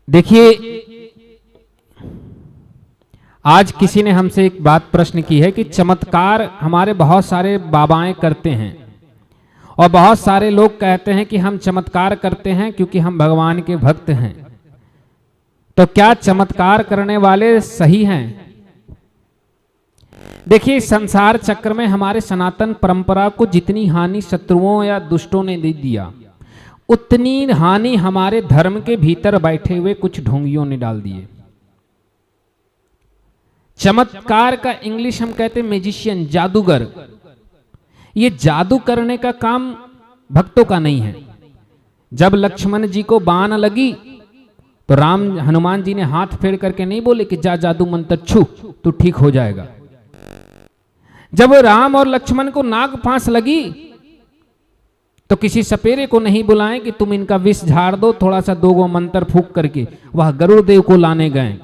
देखिए, आज किसी ने हमसे एक बात प्रश्न की है कि चमत्कार हमारे बहुत सारे बाबाएं करते हैं और बहुत सारे लोग कहते हैं कि हम चमत्कार करते हैं क्योंकि हम भगवान के भक्त हैं। तो क्या चमत्कार करने वाले सही हैं? देखिए, संसार चक्र में हमारे सनातन परंपरा को जितनी हानि शत्रुओं या दुष्टों ने दे दिया, उतनी हानि हमारे धर्म के भीतर बैठे हुए कुछ ढोंगियों ने डाल दिए। चमत्कार का इंग्लिश हम कहते हैं मैजिशियन, जादूगर। ये जादू करने का काम भक्तों का नहीं है। जब लक्ष्मण जी को बाण लगी तो हनुमान जी ने हाथ फेर करके नहीं बोले कि जा जादू मंत्र छू तो ठीक हो जाएगा। जब राम और लक्ष्मण को नाग फांस लगी तो किसी सपेरे को नहीं बुलाएं कि तुम इनका विष झाड़ दो, थोड़ा सा 2 मंत्र फूंक करके वह गरुड़देव को लाने गए।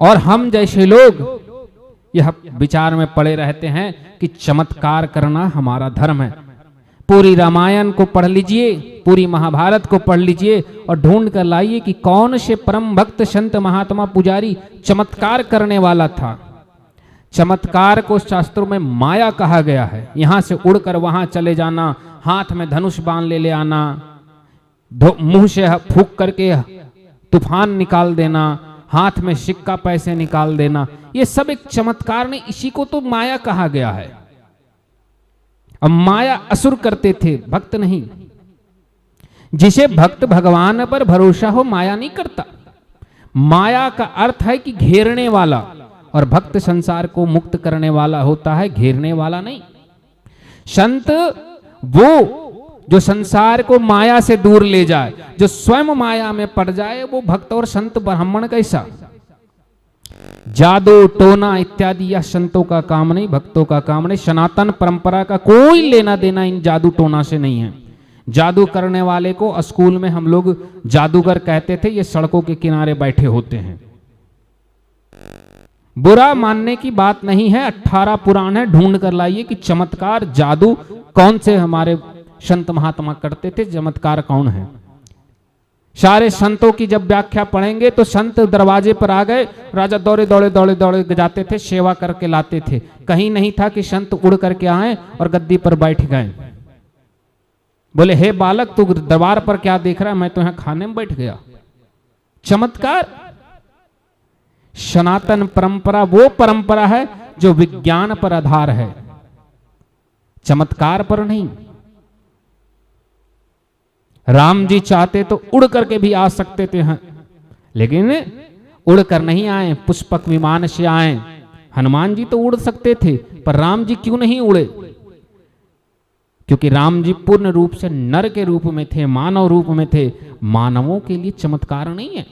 और हम जैसे लोग यह विचार में पड़े रहते हैं कि चमत्कार करना हमारा धर्म है। पूरी रामायण को पढ़ लीजिए, पूरी महाभारत को पढ़ लीजिए और ढूंढ कर लाइए कि कौन से परम भक्त संत महात्मा पुजारी चमत्कार करने वाला था। चमत्कार को शास्त्रों में माया कहा गया है। यहां से उड़कर वहां चले जाना, हाथ में धनुष बाण ले आना, मुंह से फूंक करके तूफान निकाल देना, हाथ में सिक्का पैसे निकाल देना, ये सब एक चमत्कार नहीं, इसी को तो माया कहा गया है। अब माया असुर करते थे, भक्त नहीं। जिसे भक्त भगवान पर भरोसा हो माया नहीं करता। माया का अर्थ है कि घेरने वाला, और भक्त संसार को मुक्त करने वाला होता है, घेरने वाला नहीं। संत वो जो संसार को माया से दूर ले जाए, जो स्वयं माया में पड़ जाए, वो भक्त और संत ब्राह्मण कैसा। जादू टोना इत्यादि यह संतों का काम नहीं, भक्तों का काम नहीं। सनातन परंपरा का कोई लेना देना इन जादू टोना से नहीं है। जादू करने वाले को स्कूल में हम लोग जादूगर कहते थे। ये सड़कों के किनारे बैठे होते हैं। बुरा मानने की बात नहीं है। 18 पुराण है, ढूंढ कर लाइए कि चमत्कार जादू कौन से हमारे संत महात्मा करते थे, चमत्कार कौन है। सारे संतों की जब व्याख्या पढ़ेंगे तो संत दरवाजे पर आ गए, राजा दौड़े दौड़े दौड़े दौड़े जाते थे, सेवा करके लाते थे। कहीं नहीं था कि संत उड़ करके आए और गद्दी पर बैठ गए, बोले हे बालक तू दरबार पर क्या देख रहा है, मैं तो यहां खाने में बैठ गया। चमत्कार। सनातन परंपरा वो परंपरा है जो विज्ञान पर आधार है, चमत्कार पर नहीं। राम जी चाहते तो उड़ करके भी आ सकते थे, लेकिन उड़ कर नहीं आए, पुष्पक विमान से आए। हनुमान जी तो उड़ सकते थे, पर राम जी क्यों नहीं उड़े? क्योंकि राम जी पूर्ण रूप से नर के रूप में थे, मानव रूप में थे। मानवों के लिए चमत्कार नहीं है।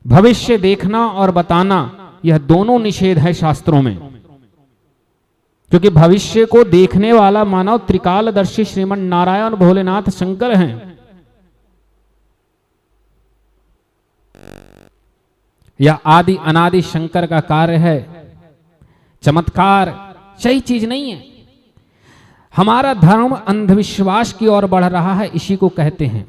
भविष्य देखना और बताना यह दोनों निषेध है शास्त्रों में, क्योंकि भविष्य को देखने वाला मानव त्रिकालदर्शी श्रीमन नारायण भोलेनाथ शंकर हैं। यह आदि अनादि शंकर का कार्य है। चमत्कार सही चीज नहीं है। हमारा धर्म अंधविश्वास की ओर बढ़ रहा है, इसी को कहते हैं।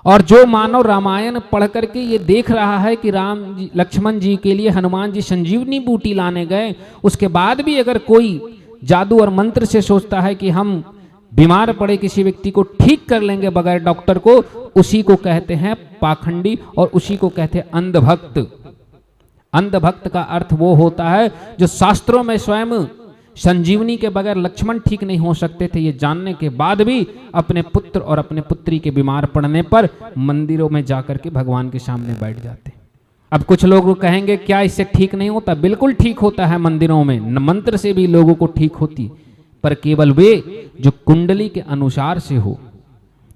और जो मानव रामायण पढ़ करके ये देख रहा है कि राम जी लक्ष्मण जी के लिए हनुमान जी संजीवनी बूटी लाने गए, उसके बाद भी अगर कोई जादू और मंत्र से सोचता है कि हम बीमार पड़े किसी व्यक्ति को ठीक कर लेंगे बगैर डॉक्टर को, उसी को कहते हैं पाखंडी और उसी को कहते हैं अंधभक्त। अंधभक्त का अर्थ वो होता है जो शास्त्रों में स्वयं संजीवनी के बगैर लक्ष्मण ठीक नहीं हो सकते थे, ये जानने के बाद भी अपने पुत्र और अपने पुत्री के बीमार पड़ने पर मंदिरों में जाकर के भगवान के सामने बैठ जाते। अब कुछ लोग कहेंगे क्या इससे ठीक नहीं होता? बिल्कुल ठीक होता है। मंदिरों में मंत्र से भी लोगों को ठीक होती, पर केवल वे जो कुंडली के अनुसार से हो,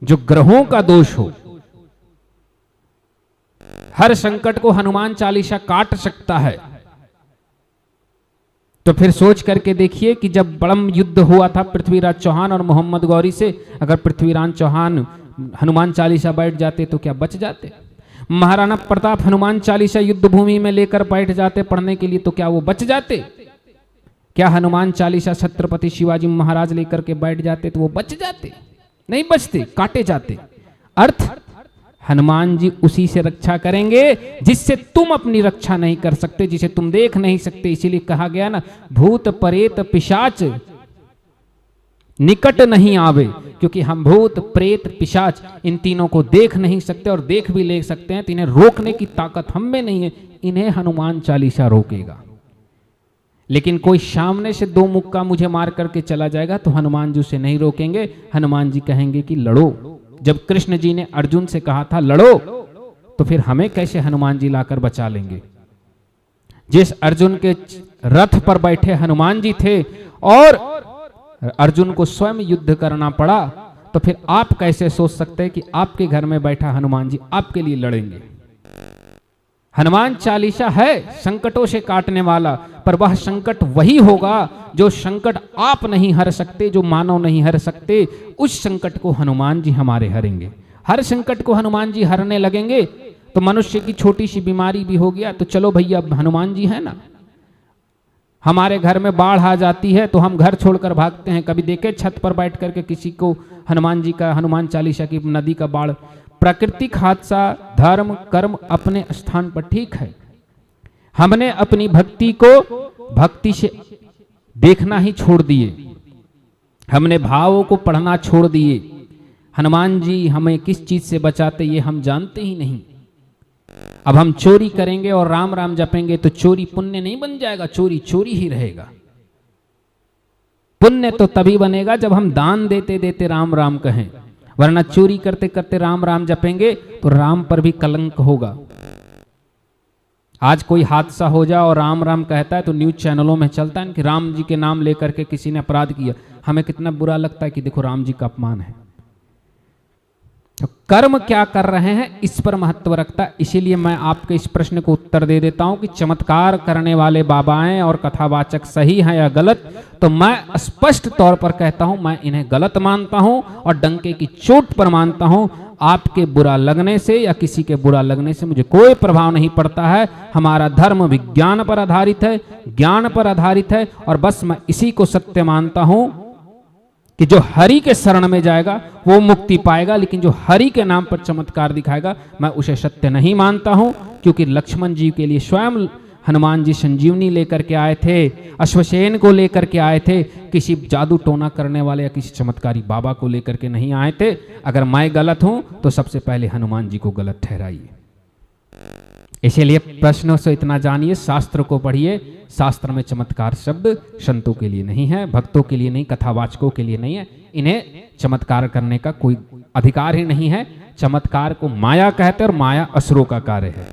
जो ग्रहों का दोष हो। हर संकट को हनुमान चालीसा काट सकता है। तो फिर सोच करके देखिए कि जब बड़म युद्ध हुआ था पृथ्वीराज चौहान और मोहम्मद गौरी से, अगर पृथ्वीराज चौहान हनुमान चालीसा बैठ जाते तो क्या बच जाते? महाराणा प्रताप हनुमान चालीसा युद्ध भूमि में लेकर बैठ जाते पढ़ने के लिए, तो क्या वो बच जाते? क्या हनुमान चालीसा छत्रपति शिवाजी महाराज लेकर के बैठ जाते तो वो बच जाते? नहीं बचते, काटे जाते। अर्थ, हनुमान जी उसी से रक्षा करेंगे जिससे तुम अपनी रक्षा नहीं कर सकते, जिसे तुम देख नहीं सकते। इसीलिए कहा गया ना, भूत प्रेत पिशाच निकट नहीं आवे, क्योंकि हम भूत प्रेत पिशाच इन तीनों को देख नहीं सकते, और देख भी ले सकते हैं तो इन्हें रोकने की ताकत हम में नहीं है। इन्हें हनुमान चालीसा रोकेगा। लेकिन कोई सामने से दो मुक्का मुझे मार करके चला जाएगा तो हनुमान जी उसे नहीं रोकेंगे। हनुमान जी कहेंगे कि लड़ो। जब कृष्ण जी ने अर्जुन से कहा था लड़ो, तो फिर हमें कैसे हनुमान जी लाकर बचा लेंगे? जिस अर्जुन के रथ पर बैठे हनुमान जी थे और अर्जुन को स्वयं युद्ध करना पड़ा, तो फिर आप कैसे सोच सकते हैं कि आपके घर में बैठा हनुमान जी आपके लिए लड़ेंगे? हनुमान चालीसा है संकटों से काटने वाला, पर वह संकट वही होगा जो संकट आप नहीं हर सकते, जो मानव नहीं हर सकते। उस संकट को हनुमान जी हमारे हरेंगे। हर संकट को हनुमान जी हरने लगेंगे तो मनुष्य की छोटी सी बीमारी भी हो गया तो चलो भैया हनुमान जी है ना। हमारे घर में बाढ़ आ जाती है तो हम घर छोड़कर भागते हैं। कभी देखे छत पर बैठ करके किसी को हनुमान जी का, हनुमान चालीसा की, नदी का बाढ़? प्राकृतिक हादसा, धर्म कर्म अपने स्थान पर ठीक है। हमने अपनी भक्ति को भक्ति से देखना ही छोड़ दिए, हमने भावों को पढ़ना छोड़ दिए। हनुमान जी हमें किस चीज से बचाते ये हम जानते ही नहीं। अब हम चोरी करेंगे और राम राम जपेंगे तो चोरी पुण्य नहीं बन जाएगा, चोरी चोरी ही रहेगा। पुण्य तो तभी बनेगा जब हम दान देते देते राम राम कहें, वरना चोरी करते करते राम राम जपेंगे तो राम पर भी कलंक होगा। आज कोई हादसा हो जाए और राम राम कहता है तो न्यूज चैनलों में चलता है कि राम जी के नाम लेकर के किसी ने अपराध किया। हमें कितना बुरा लगता है कि देखो राम जी का अपमान है। तो कर्म क्या कर रहे हैं इस पर महत्व रखता है। इसीलिए मैं आपके इस प्रश्न को उत्तर दे देता हूं कि चमत्कार करने वाले बाबाएं और कथावाचक सही हैं या गलत, तो मैं स्पष्ट तौर पर कहता हूं मैं इन्हें गलत मानता हूं और डंके की चोट पर मानता हूं। आपके बुरा लगने से या किसी के बुरा लगने से मुझे कोई प्रभाव नहीं पड़ता है। हमारा धर्म विज्ञान पर आधारित है, ज्ञान पर आधारित है, और बस मैं इसी को सत्य मानता हूं कि जो हरि के शरण में जाएगा वो मुक्ति पाएगा, लेकिन जो हरि के नाम पर चमत्कार दिखाएगा मैं उसे सत्य नहीं मानता हूं। क्योंकि लक्ष्मण जी के लिए स्वयं हनुमान जी संजीवनी लेकर के आए थे, अश्वसेन को लेकर के आए थे, किसी जादू टोना करने वाले या किसी चमत्कारी बाबा को लेकर के नहीं आए थे। अगर मैं गलत हूं तो सबसे पहले हनुमान जी को गलत ठहराइए। इसीलिए प्रश्नों से इतना जानिए, शास्त्र को पढ़िए। शास्त्र में चमत्कार शब्द संतों के लिए नहीं है, भक्तों के लिए नहीं, कथावाचकों के लिए नहीं है। इन्हें चमत्कार करने का कोई अधिकार ही नहीं है। चमत्कार को माया कहते हैं और माया असुरों का कार्य है।